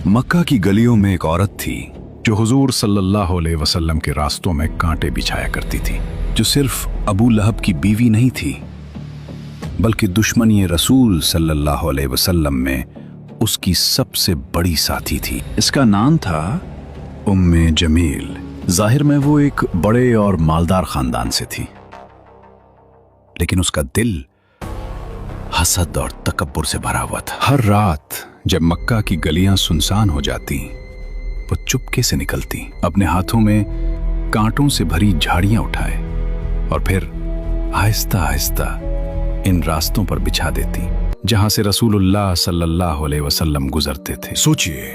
मक्का की गलियों में एक औरत थी जो हुजूर सल्लल्लाहु अलैहि वसल्लम के रास्तों में कांटे बिछाया करती थी, जो सिर्फ अबू लहब की बीवी नहीं थी बल्कि दुश्मनी रसूल सल्लल्लाहु अलैहि वसल्लम में उसकी सबसे बड़ी साथी थी। इसका नाम था उम्मे जमील। जाहिर में वो एक बड़े और मालदार खानदान से थी, लेकिन उसका दिल हसद और तकब्बुर से भरा हुआ था। हर रात जब मक्का की गलियां सुनसान हो जाती, वो चुपके से निकलती, अपने हाथों में कांटों से भरी झाड़ियां उठाए और फिर आहिस्ता आहिस्ता इन रास्तों पर बिछा देती जहां से रसूलुल्लाह सल्लल्लाहु अलैहि वसल्लम गुजरते थे। सोचिए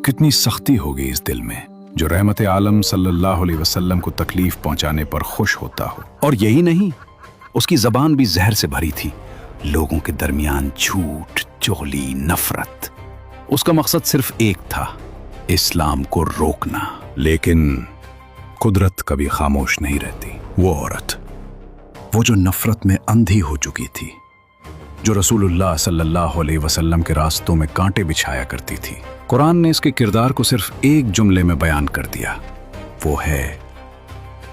कितनी सख्ती होगी इस दिल में जो रहमत आलम सल्लल्लाहु अलैहि वसल्लम को तकलीफ पहुंचाने पर खुश होता हो। और यही नहीं, उसकी जबान भी जहर से भरी थी, लोगों के दरमियान झूठ, चुगली, नफरत। उसका मकसद सिर्फ एक था, इस्लाम को रोकना। लेकिन कुदरत कभी खामोश नहीं रहती। वो औरत, वो जो नफरत में अंधी हो चुकी थी, जो रसूलुल्लाह सल्लल्लाहु अलैहि वसल्लम के रास्तों में कांटे बिछाया करती थी, कुरान ने इसके किरदार को सिर्फ एक जुमले में बयान कर दिया, वो है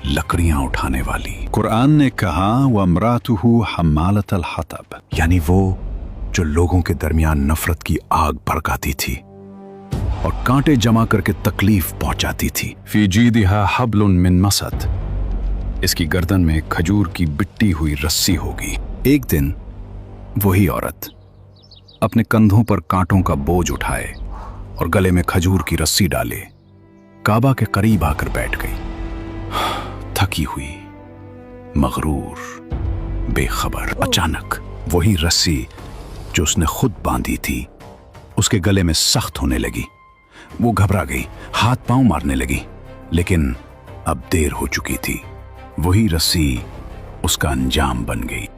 लकड़ियां उठाने वाली। कुरान ने कहा वमरातुहु हम्मालतल हतब, यानी वो जो लोगों के दरमियान नफरत की आग भड़काती थी और कांटे जमा करके तकलीफ पहुंचाती थी। फी जीदिहा हब्लुन मिन मसद, इसकी गर्दन में खजूर की बिट्टी हुई रस्सी होगी। एक दिन वही औरत अपने कंधों पर कांटों का बोझ उठाए और गले में खजूर की रस्सी डाले काबा के करीब आकर बैठ गई, थकी हुई, मगरूर, बेखबर। अचानक वही रस्सी जो उसने खुद बांधी थी उसके गले में सख्त होने लगी। वो घबरा गई, हाथ पांव मारने लगी, लेकिन अब देर हो चुकी थी। वही रस्सी उसका अंजाम बन गई।